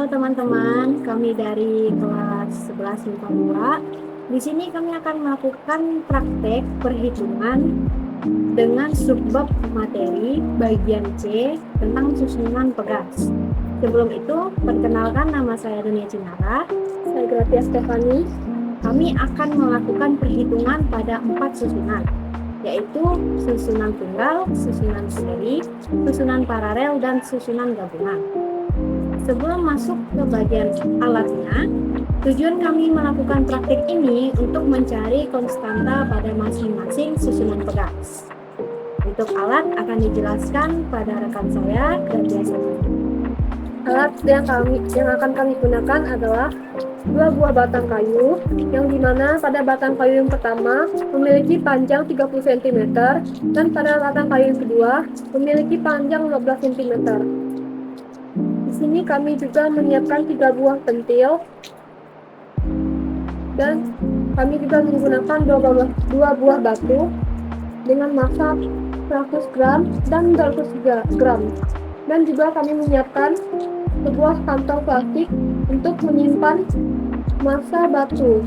teman-teman, kami dari kelas 11 MIPA 2. Di sini kami akan melakukan praktek perhitungan dengan subbab materi bagian C tentang susunan pegas. Sebelum itu, perkenalkan, nama saya Dunia Cinara. Saya Gratia Stefani. Kami akan melakukan perhitungan pada 4 susunan, yaitu susunan tunggal, susunan seri, susunan paralel, dan susunan gabungan. Sebelum masuk ke bagian alatnya, tujuan kami melakukan praktik ini untuk mencari konstanta pada masing-masing susunan pegas. Untuk alat akan dijelaskan pada rekan saya dan biasanya. Alat yang akan kami gunakan adalah 2 buah batang kayu, yang dimana pada batang kayu yang pertama memiliki panjang 30 cm dan pada batang kayu yang kedua memiliki panjang 15 cm. Di sini kami juga menyiapkan 3 buah pentil dan kami juga menggunakan 2 buah batu dengan massa 100 gram dan 200 gram, dan juga kami menyiapkan sebuah kantong plastik untuk menyimpan massa batu.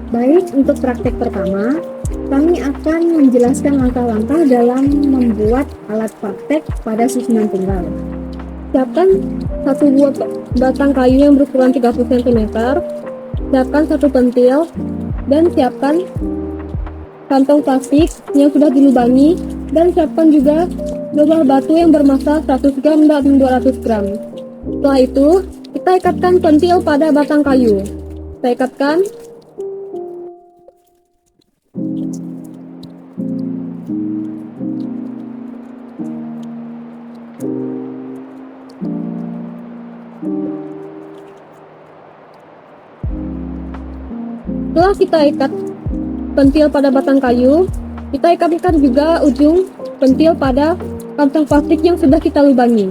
Baik, untuk praktek pertama, kami akan menjelaskan langkah-langkah dalam membuat alat praktek pada susunan tunggal. Siapkan 1 buah batang kayu yang berukuran 30 cm, siapkan 1 pentil, dan siapkan kantong plastik yang sudah dilubangi, dan siapkan juga 2 buah batu yang bermassa 100 gram dan 200 gram. Setelah itu, kita ikatkan pentil pada batang kayu. Kita ikatkan. Setelah kita ikat pentil pada batang kayu, kita ikatkan juga ujung pentil pada kantong plastik yang sudah kita lubangi.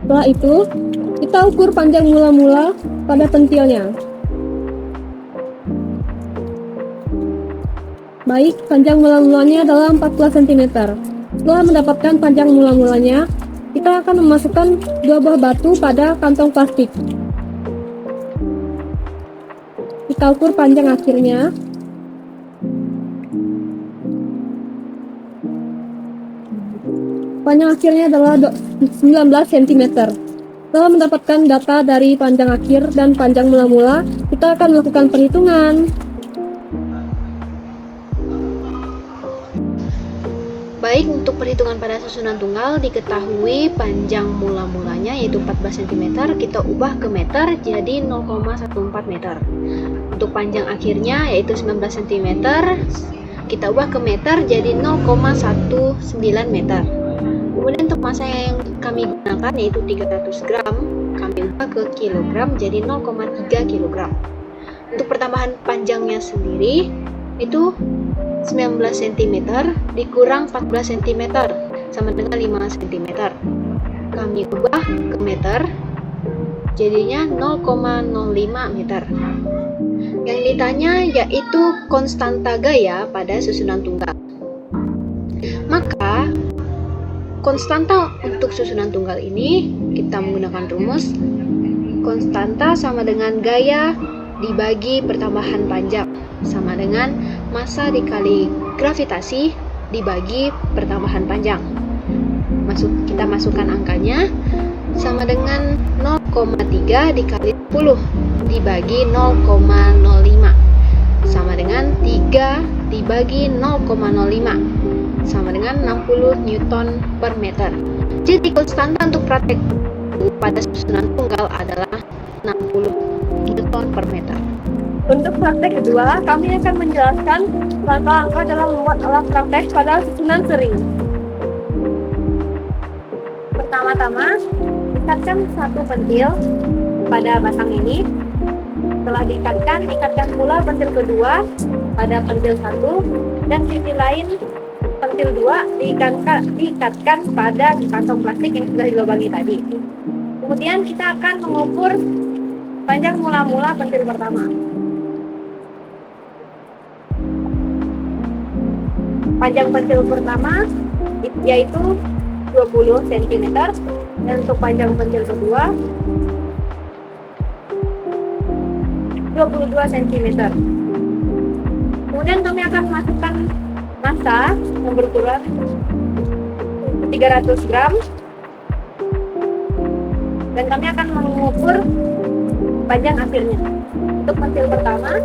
Setelah itu, kita ukur panjang mula-mula pada pentilnya. Baik, panjang mula-mulanya adalah 14 cm. Setelah mendapatkan panjang mula-mulanya, kita akan memasukkan 2 buah batu pada kantong plastik. Kita ukur panjang akhirnya. Panjang akhirnya adalah 19 cm. Setelah mendapatkan data dari panjang akhir dan panjang mula-mula, kita akan melakukan perhitungan. Baik, untuk perhitungan pada susunan tunggal diketahui panjang mula-mulanya yaitu 14 cm, kita ubah ke meter jadi 0,14 meter. Untuk panjang akhirnya yaitu 19 cm, kita ubah ke meter jadi 0,19 meter. Kemudian untuk massa yang kami gunakan yaitu 300 gram, kami ubah ke kilogram jadi 0,3 kilogram. Untuk pertambahan panjangnya sendiri itu 19 cm dikurang 14 cm sama dengan 5 cm. Kami ubah ke meter jadinya 0,05 meter. Yang ditanya yaitu konstanta gaya pada susunan tunggal. Maka konstanta untuk susunan tunggal ini kita menggunakan rumus konstanta sama dengan gaya dibagi pertambahan panjang sama dengan massa dikali gravitasi dibagi pertambahan panjang. Kita masukkan angkanya sama dengan 0,3 dikali 10 dibagi 0,05 sama dengan 3 dibagi 0,05 sama dengan 60 Newton per meter. Jadi konstanta untuk praktek pada susunan tunggal adalah 60 Newton per meter. Untuk praktek kedua, kami akan menjelaskan langkah-langkah dalam membuat alat praktek pada susunan seri. Pertama-tama, ikatkan 1 pentil pada batang ini. Setelah diikatkan, ikatkan pula pentil kedua pada pentil 1 dan sisi lain pentil 2 diikatkan pada kantong plastik yang sudah dilubangi tadi. Kemudian kita akan mengukur panjang mula-mula pentil pertama. Panjang pentil pertama yaitu 20 cm dan untuk panjang pentil kedua 22 cm. Kemudian kami akan masukkan massa yang berukuran 300 gram dan kami akan mengukur panjang akhirnya. Untuk pentil pertama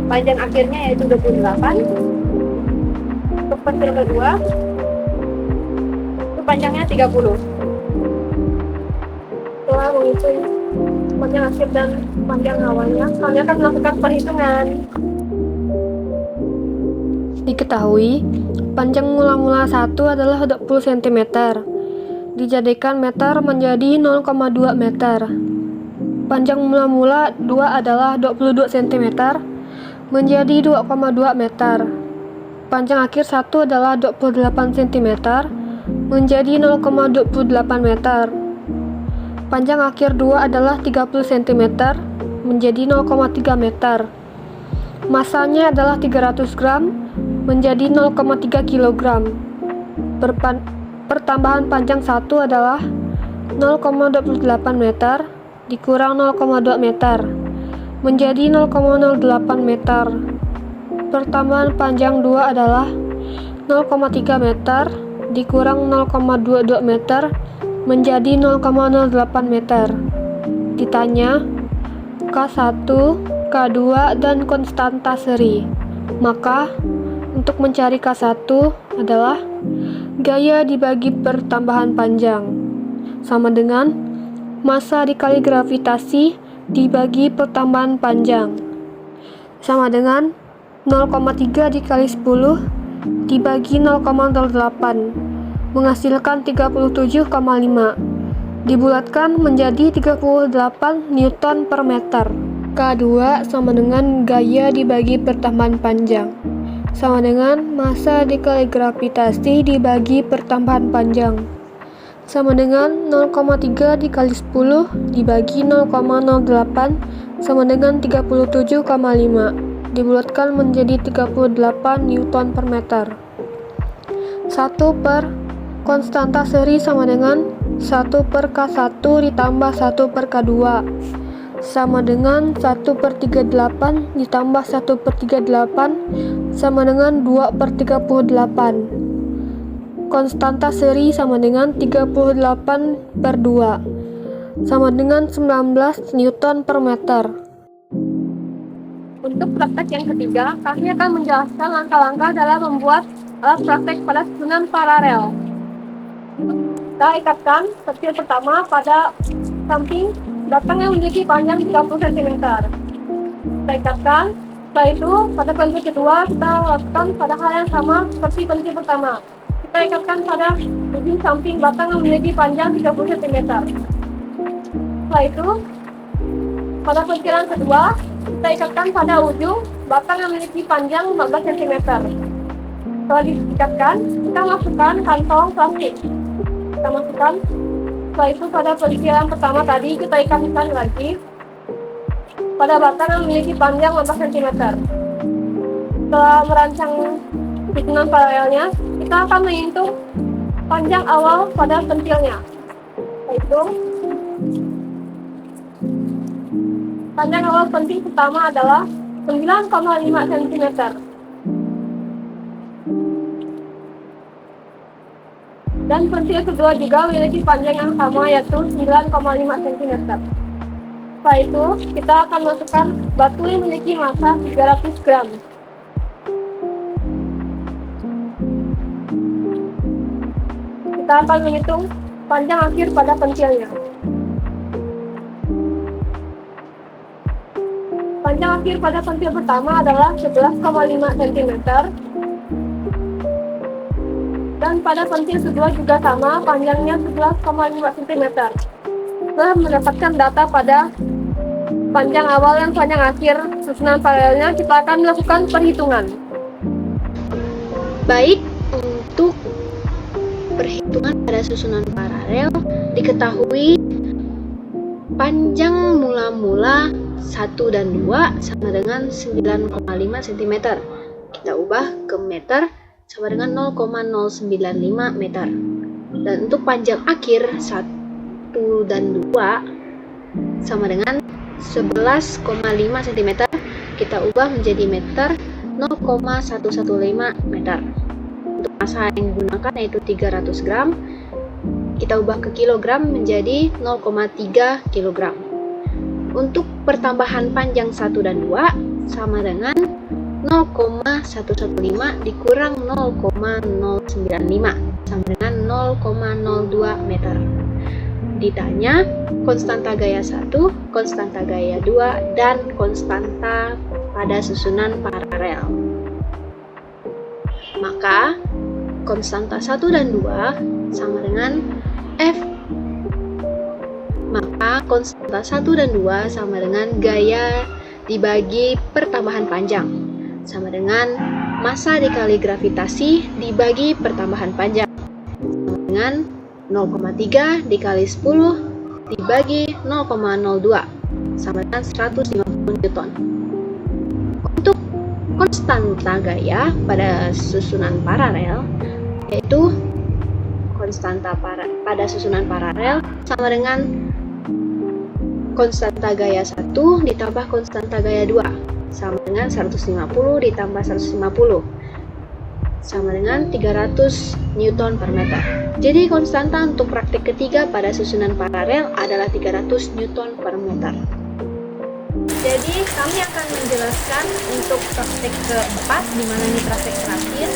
panjang akhirnya yaitu 28. Untuk pentil kedua itu panjangnya 30. Setelah menghitung panjang akhir dan panjang awalnya, kami akan melakukan perhitungan. Diketahui, panjang mula-mula 1 adalah 20 cm. Dijadikan meter menjadi 0,2 meter. Panjang mula-mula 2 adalah 22 cm menjadi 2,2 meter. Panjang akhir 1 adalah 28 cm menjadi 0,28 meter. Panjang akhir 2 adalah 30 cm menjadi 0,3 meter. Massanya adalah 300 gram menjadi 0,3 kg. Pertambahan panjang 1 adalah 0,28 meter dikurang 0,2 meter menjadi 0,08 meter. Pertambahan panjang 2 adalah 0,3 meter dikurang 0,22 meter menjadi 0,08 meter. Ditanya K1, K2, dan konstanta seri. Maka untuk mencari K1 adalah gaya dibagi pertambahan panjang sama dengan massa dikali gravitasi dibagi pertambahan panjang sama dengan 0,3 dikali 10 dibagi 0,08 menghasilkan 37,5 dibulatkan menjadi 38 Newton per meter. K2 sama dengan gaya dibagi pertambahan panjang sama dengan massa dikali gravitasi dibagi pertambahan panjang sama dengan 0,3 dikali 10 dibagi 0,08 sama dengan 37,5 dibulatkan menjadi 38 Newton per meter. 1 per konstanta seri sama dengan 1 per K1 ditambah 1 per K2 sama dengan 1 per 38 ditambah 1 per 38 sama dengan 2 per 38. Konstanta seri sama dengan 38 per 2 sama dengan 19 Newton per meter. Untuk praktek yang ketiga, kami akan menjelaskan langkah-langkah dalam membuat alat praktek pada susunan paralel. Kita ikatkan pentil pertama pada samping belakang yang memiliki panjang 30 cm. Kita ikatkan, setelah itu pada pentil kedua kita lakukan pada hal yang sama seperti pentil pertama. Kita ikatkan pada ujung samping belakang yang memiliki panjang 30 cm. Setelah itu, pada pentilan kedua, kita ikatkan pada ujung belakang yang memiliki panjang 15 cm. Setelah diikatkan, kita masukkan kantong plastik. Kita masukkan. Setelah itu pada pentilan pertama tadi kita ikatkan lagi pada batang yang memiliki panjang 15 cm. Setelah merancang hitungan paralelnya, kita akan menghitung panjang awal pada pentilnya, yaitu panjang awal pentil pertama adalah 9,5 cm. Dan pentil kedua juga memiliki panjang yang sama, yaitu 9,5 cm. Setelah itu, kita akan masukkan batu yang memiliki massa 300 gram. Kita akan menghitung panjang akhir pada pentilnya. Panjang akhir pada pentil pertama adalah 11,5 cm. Dan pada pentil kedua juga sama, panjangnya 11,5 cm. Setelah mendapatkan data pada panjang awal dan panjang akhir susunan paralelnya, kita akan melakukan perhitungan. Baik, untuk perhitungan pada susunan paralel diketahui panjang mula-mula 1 dan 2 sama dengan 9,5 cm. Kita ubah ke meter sama dengan 0,095 meter. Dan untuk panjang akhir 1 dan 2 sama dengan 11,5 cm. Kita ubah menjadi meter 0,115 meter. Untuk massa yang digunakan yaitu 300 gram, kita ubah ke kilogram menjadi 0,3 kilogram. Untuk pertambahan panjang 1 dan 2 sama dengan 0,115 dikurang 0,095 sama dengan 0,02 meter. Ditanya konstanta gaya 1, konstanta gaya 2, dan konstanta pada susunan paralel. Maka konstanta 1 dan 2 sama dengan F. Maka konstanta 1 dan 2 sama dengan gaya dibagi pertambahan panjang, sama dengan massa dikali gravitasi dibagi pertambahan panjang, sama dengan 0,3 dikali 10 dibagi 0,02 sama dengan 150 Newton. Untuk konstanta gaya pada susunan paralel, yaitu konstanta pada susunan paralel sama dengan konstanta gaya 1 ditambah konstanta gaya 2 sama dengan 150 ditambah 150 sama dengan 300 Newton per meter. Jadi konstanta untuk praktik ketiga pada susunan paralel adalah 300 Newton per meter. Jadi kami akan menjelaskan untuk praktek keempat, di mana ini praktek terakhir.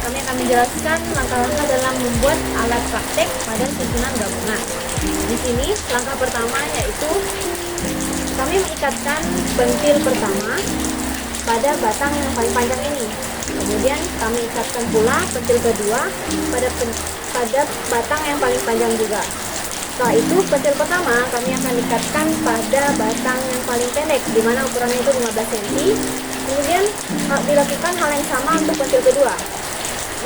Kami akan menjelaskan langkah-langkah dalam membuat alat praktek pada susunan gabungan. Di sini langkah pertama yaitu kami mengikatkan pentil pertama pada batang yang paling panjang ini. Kemudian kami ikatkan pula pentil kedua pada batang yang paling panjang juga. Setelah itu pentil pertama kami akan ikatkan pada batang yang paling pendek, di mana ukurannya itu 15 cm. Kemudian dilakukan hal yang sama untuk pentil kedua.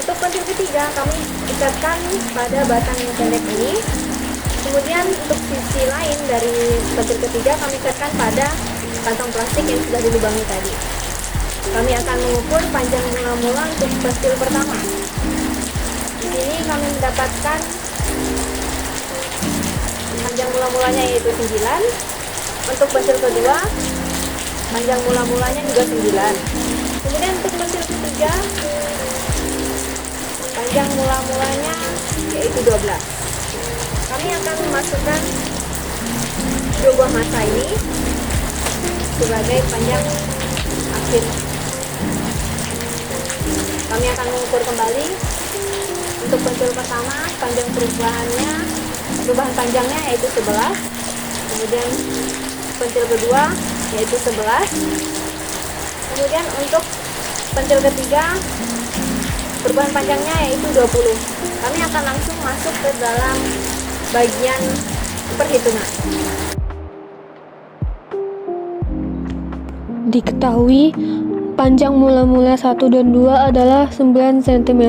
Untuk pentil ketiga kami ikatkan pada batang yang pendek ini. Kemudian untuk sisi lain dari pentil ketiga kami ikatkan pada kantong plastik yang sudah dilubangi tadi. Kami akan mengukur panjang mula-mula untuk pentil pertama. Di sini kami mendapatkan panjang mula-mulanya yaitu 9. Untuk pentil kedua, panjang mula-mulanya juga 9. Kemudian untuk pentil ketiga, panjang mula-mulanya yaitu 12. Kami akan memasukkan dua buah massa ini sebagai panjang akhir. Kami akan mengukur kembali untuk pentil pertama, panjang perubahan panjangnya yaitu 11. Kemudian pentil kedua yaitu 11. Kemudian untuk pentil ketiga, perubahan panjangnya yaitu 20. Kami akan langsung masuk ke dalam bagian perhitungan. Diketahui panjang mula-mula 1 dan 2 adalah 9 cm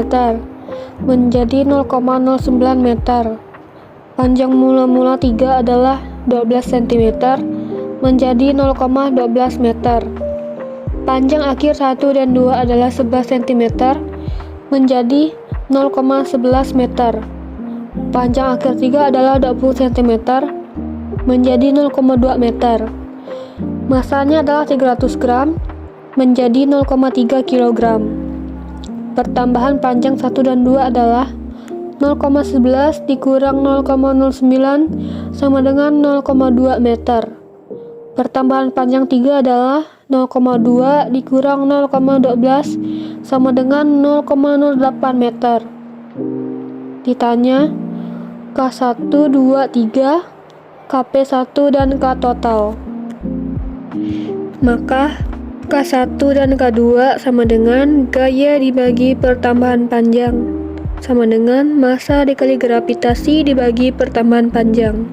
menjadi 0,09 meter. Panjang mula-mula 3 adalah 12 cm menjadi 0,12 meter. Panjang akhir 1 dan 2 adalah 11 cm menjadi 0,11 meter. Panjang akhir 3 adalah 20 cm menjadi 0,2 meter. Massanya adalah 300 gram menjadi 0,3 kg. Pertambahan panjang 1 dan 2 adalah 0,11 dikurang 0,09 sama dengan 0,2 meter. Pertambahan panjang 3 adalah 0,2 dikurang 0,12 sama dengan 0,08 meter. Ditanya K1, 2, 3, KP1 dan K total. Maka K1 dan K2 sama dengan gaya dibagi pertambahan panjang sama dengan massa dikali gravitasi dibagi pertambahan panjang,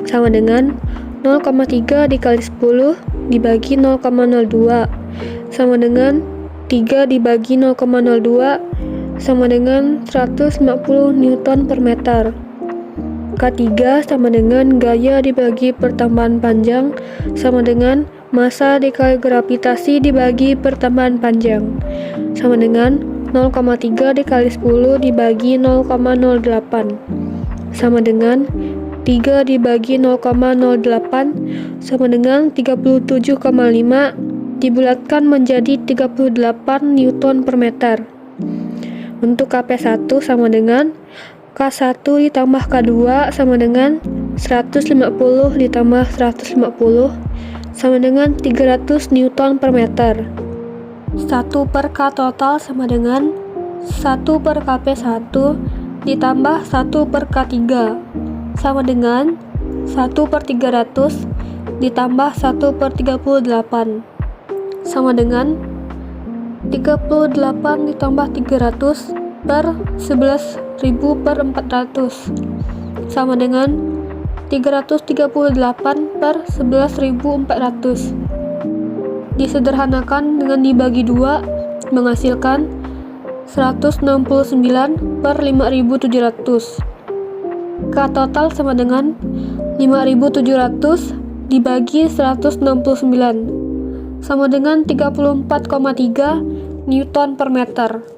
sama dengan 0,3 dikali 10 dibagi 0,02, sama dengan 3 dibagi 0,02, sama dengan 150 Newton per meter. K3 sama dengan gaya dibagi pertambahan panjang, sama dengan massa dikali gravitasi dibagi pertambahan panjang, sama dengan 0,3 dikali 10 dibagi 0,08, sama dengan 3 dibagi 0,08, sama dengan 37,5 dibulatkan menjadi 38 Newton per meter. Untuk KP1 sama dengan K1 ditambah K2 sama dengan 150 ditambah 150 sama dengan 300 Newton per meter. 1 per K total sama dengan 1 per KP1 ditambah 1 per K3 sama dengan 1 per 300 ditambah 1 per 38 sama dengan 38 ditambah 300 per 11.000 per 400 sama dengan 338 per 11.400. Disederhanakan dengan dibagi 2 menghasilkan 169 per 5.700. K total sama dengan 5.700 dibagi 169 sama dengan 34,3 Newton per meter.